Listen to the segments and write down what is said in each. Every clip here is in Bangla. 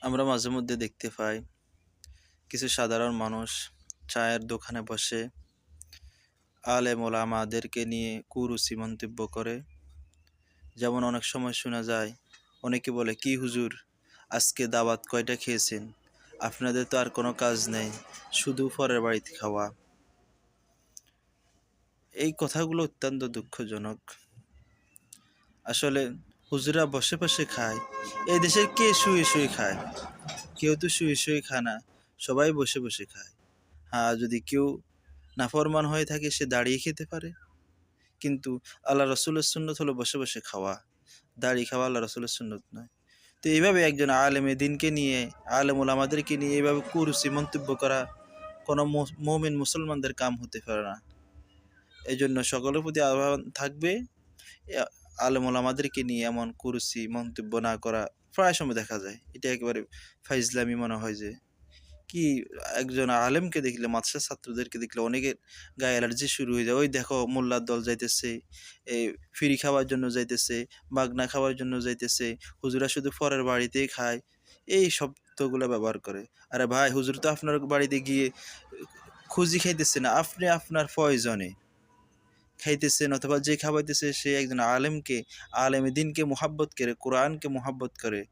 আমরা মাঝে মধ্যে দেখতে পাই কিছু সাধারণ মানুষ চায়ের দোকানে বসে আলেম ওলামাদেরকে নিয়ে কুরুচি মন্তব্য করে। যেমন অনেক সময় শোনা যায়, অনেকে বলে, কি হুজুর, আজকে দাওয়াত কয়টা খেয়েছেন? আপনাদের তো আর কোনো কাজ নেই, শুধু পরের বাড়িতে খাওয়া। এই কথাগুলো অত্যন্ত দুঃখজনক। আসলে হুজুরা বসে বসে খায়, এই দেশের কে শুয়ে শুয়ে খায়? কেউ তো শুয়ে শুয়ে খায় না, সবাই বসে বসে খায়। হ্যাঁ, যদি কেউ নাফরমান হয়ে থাকে সে দাঁড়িয়ে খেতে পারে, কিন্তু আল্লাহ রসুলের সুন্নত হলো বসে বসে খাওয়া। দাঁড়িয়ে খাওয়া আল্লাহ রসুলের সুন্নত নয়। তো এইভাবে একজন আলেমে দিনকে নিয়ে, আলেম ওলামাদেরকে নিয়ে এইভাবে কুরুচি মন্তব্য করা কোনো মুমিন মুসলমানদের কাম হতে পারে না। এই জন্য সকলের প্রতি আহ্বান থাকবে, আলেম ওলামাদেরকে নিয়ে এমন কুরুচি মন্তব্য না করা। প্রায় সময় দেখা যায় এটা একেবারে ফাইজলামি মনে হয়। যে কি, একজন আলেমকে দেখলে, মাদ্রাসার ছাত্রদেরকে দেখলে অনেকের গায়ে অ্যালার্জি শুরু হয়ে যায়। ওই দেখো মোল্লার দল যাইতেছে, এই ফ্রি খাওয়ার জন্য যাইতেছে, মাগনা খাওয়ার জন্য যাইতেছে, হুজুরা শুধু পরের বাড়িতেই খায়, এই শব্দগুলো ব্যবহার করে। আরে ভাই, হুজুর তো আপনার বাড়িতে গিয়ে খুঁজি খাইতেছে না, আপনি আপনার প্রয়োজনে খাইতেছেন, অথবা যে খাওয়াইতেছে সে একজন আলেমকে, আলেমে দিনকে মোহাব্বত করে, কোরআনকে মোহাব্বত করে,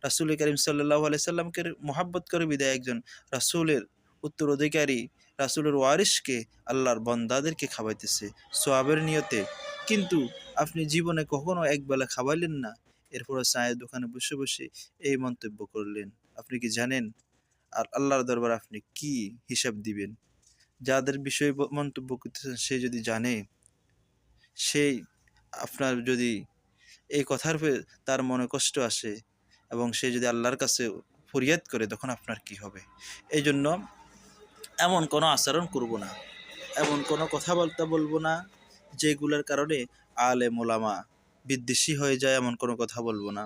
রাসূল করিম সাল্লাল্লাহু আলাইহি সাল্লামকে মোহাব্বত করে বিদায় একজন রাসূলের উত্তরাধিকারী, রাসূলের ওয়ারিসকে, আল্লাহর বান্দাদেরকে খাওয়াইতেছে সওয়াবের নিয়তে। কিন্তু আপনি জীবনে কখনো একবেলা খাওয়াইলেন না, এরপরে চায়ের দোকানে বসে বসে এই মন্তব্য করলেন। আপনি কি জানেন আর আল্লাহর দরবারে আপনি কি হিসাব দিবেন? যাদের বিষয়ে মন্তব্য করতেছেন সে যদি জানে, সেই আপনার যদি এই কথার তার মনে কষ্ট আসে এবং সে যদি আল্লাহর কাছে ফরিয়াদ করে, তখন আপনার কি হবে? এই জন্য এমন কোনো আচরণ করব না, এমন কোনো কথাবার্তা বলবো না যেগুলোর কারণে আলেম ওলামা বিদ্বেষী হয়ে যায়, এমন কোনো কথা বলবো না।